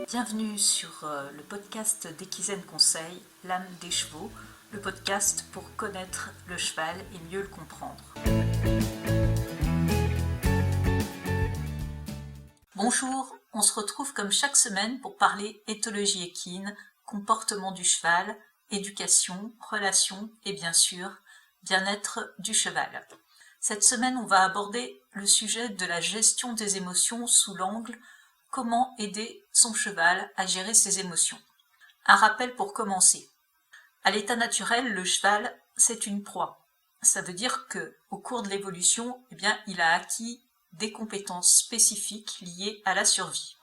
Bienvenue sur le podcast d'Equizen Conseil, l'âme des chevaux, le podcast pour connaître le cheval et mieux le comprendre. Bonjour, on se retrouve comme chaque semaine pour parler éthologie équine, comportement du cheval, éducation, relations et bien sûr, bien-être du cheval. Cette semaine, on va aborder le sujet de la gestion des émotions sous l'angle comment aider son cheval à gérer ses émotions. Un rappel pour commencer. À l'état naturel, le cheval, c'est une proie. Ça veut dire qu'au cours de l'évolution, il a acquis des compétences spécifiques liées à la survie.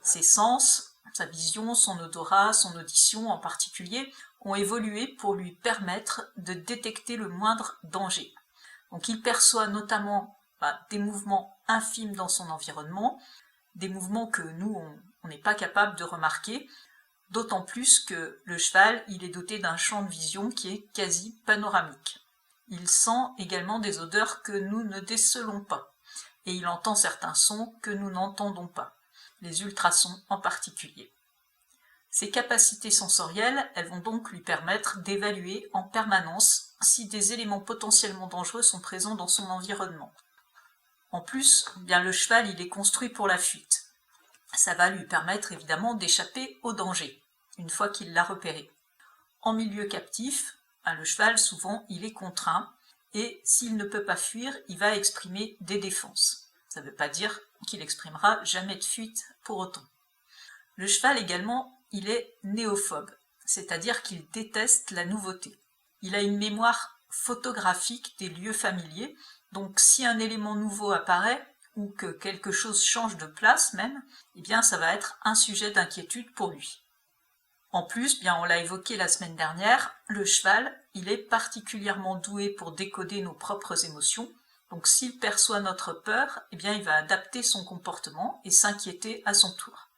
Ses sens, sa vision, son odorat, son audition en particulier, ont évolué pour lui permettre de détecter le moindre danger. Donc il perçoit notamment des mouvements infimes dans son environnement, des mouvements que nous, on n'est pas capable de remarquer, d'autant plus que le cheval, il est doté d'un champ de vision qui est quasi panoramique. Il sent également des odeurs que nous ne décelons pas, et il entend certains sons que nous n'entendons pas, les ultrasons en particulier. Ces capacités sensorielles, elles vont donc lui permettre d'évaluer en permanence si des éléments potentiellement dangereux sont présents dans son environnement. En plus, le cheval, il est construit pour la fuite. Ça va lui permettre évidemment d'échapper au danger, une fois qu'il l'a repéré. En milieu captif, le cheval, souvent, il est contraint, et s'il ne peut pas fuir, il va exprimer des défenses. Ça ne veut pas dire qu'il exprimera jamais de fuite pour autant. Le cheval également, il est néophobe, c'est-à-dire qu'il déteste la nouveauté. Il a une mémoire photographique des lieux familiers, donc si un élément nouveau apparaît, ou que quelque chose change de place même, ça va être un sujet d'inquiétude pour lui. En plus, on l'a évoqué la semaine dernière, le cheval, il est particulièrement doué pour décoder nos propres émotions, donc s'il perçoit notre peur, il va adapter son comportement et s'inquiéter à son tour.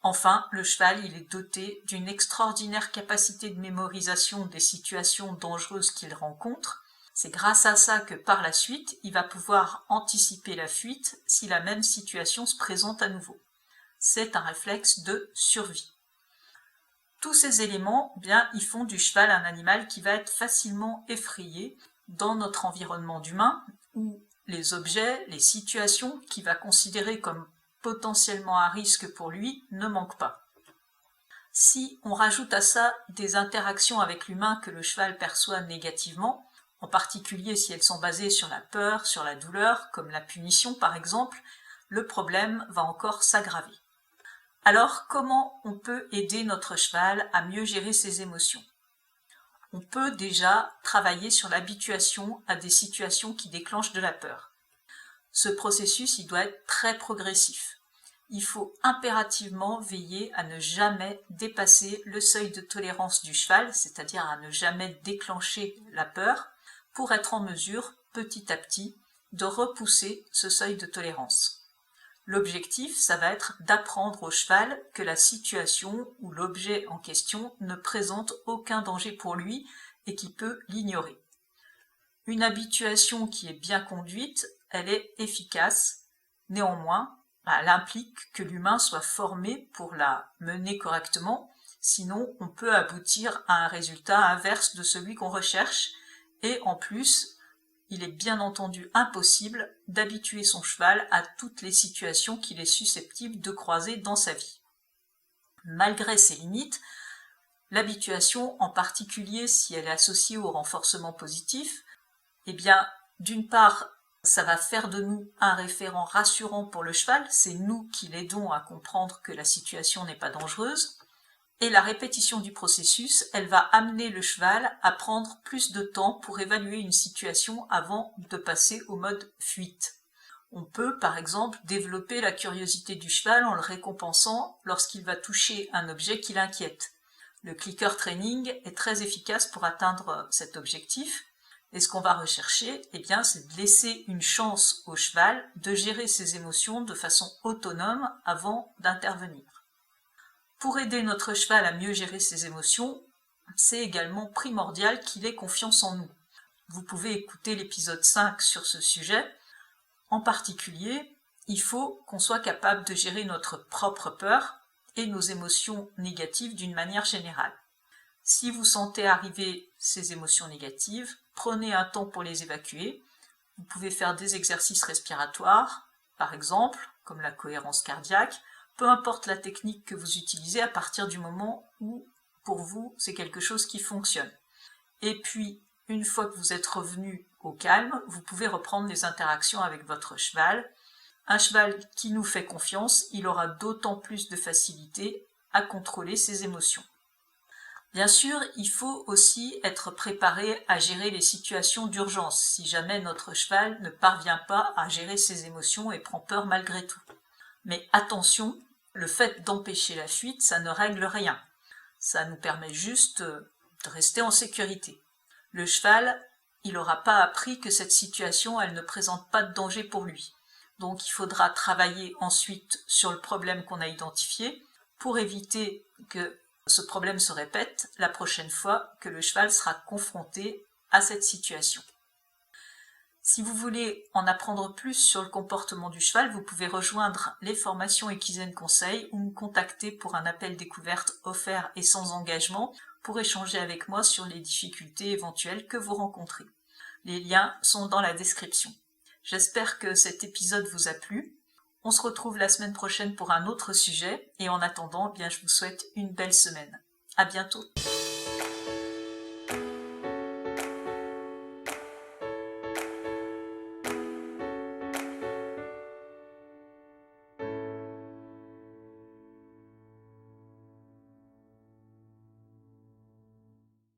Enfin, le cheval, il est doté d'une extraordinaire capacité de mémorisation des situations dangereuses qu'il rencontre. C'est grâce à ça que par la suite, il va pouvoir anticiper la fuite si la même situation se présente à nouveau. C'est un réflexe de survie. Tous ces éléments, ils font du cheval un animal qui va être facilement effrayé dans notre environnement d'humain, où les objets, les situations qu'il va considérer comme potentiellement à risque pour lui ne manquent pas. Si on rajoute à ça des interactions avec l'humain que le cheval perçoit négativement, en particulier si elles sont basées sur la peur, sur la douleur, comme la punition par exemple, le problème va encore s'aggraver. Alors, comment on peut aider notre cheval à mieux gérer ses émotions ? On peut déjà travailler sur l'habituation à des situations qui déclenchent de la peur. Ce processus, il doit être très progressif. Il faut impérativement veiller à ne jamais dépasser le seuil de tolérance du cheval, c'est-à-dire à ne jamais déclencher la peur, pour être en mesure, petit à petit, de repousser ce seuil de tolérance. L'objectif, ça va être d'apprendre au cheval que la situation ou l'objet en question ne présente aucun danger pour lui et qu'il peut l'ignorer. Une habituation qui est bien conduite, elle est efficace. Néanmoins, elle implique que l'humain soit formé pour la mener correctement, sinon on peut aboutir à un résultat inverse de celui qu'on recherche, et en plus, il est bien entendu impossible d'habituer son cheval à toutes les situations qu'il est susceptible de croiser dans sa vie. Malgré ses limites, l'habituation, en particulier si elle est associée au renforcement positif, d'une part, ça va faire de nous un référent rassurant pour le cheval, c'est nous qui l'aidons à comprendre que la situation n'est pas dangereuse, et la répétition du processus, elle va amener le cheval à prendre plus de temps pour évaluer une situation avant de passer au mode fuite. On peut, par exemple, développer la curiosité du cheval en le récompensant lorsqu'il va toucher un objet qui l'inquiète. Le clicker training est très efficace pour atteindre cet objectif, et ce qu'on va rechercher, c'est de laisser une chance au cheval de gérer ses émotions de façon autonome avant d'intervenir. Pour aider notre cheval à mieux gérer ses émotions, c'est également primordial qu'il ait confiance en nous. Vous pouvez écouter l'épisode 5 sur ce sujet. En particulier, il faut qu'on soit capable de gérer notre propre peur et nos émotions négatives d'une manière générale. Si vous sentez arriver ces émotions négatives, prenez un temps pour les évacuer. Vous pouvez faire des exercices respiratoires, par exemple, comme la cohérence cardiaque, peu importe la technique que vous utilisez à partir du moment où, pour vous, c'est quelque chose qui fonctionne. Et puis, une fois que vous êtes revenu au calme, vous pouvez reprendre les interactions avec votre cheval. Un cheval qui nous fait confiance, il aura d'autant plus de facilité à contrôler ses émotions. Bien sûr, il faut aussi être préparé à gérer les situations d'urgence, si jamais notre cheval ne parvient pas à gérer ses émotions et prend peur malgré tout. Mais attention, le fait d'empêcher la fuite, ça ne règle rien. Ça nous permet juste de rester en sécurité. Le cheval, il n'aura pas appris que cette situation, elle ne présente pas de danger pour lui. Donc il faudra travailler ensuite sur le problème qu'on a identifié pour éviter que ce problème se répète la prochaine fois que le cheval sera confronté à cette situation. Si vous voulez en apprendre plus sur le comportement du cheval, vous pouvez rejoindre les formations Equizen Conseil ou me contacter pour un appel découverte offert et sans engagement pour échanger avec moi sur les difficultés éventuelles que vous rencontrez. Les liens sont dans la description. J'espère que cet épisode vous a plu. On se retrouve la semaine prochaine pour un autre sujet et en attendant, je vous souhaite une belle semaine. À bientôt.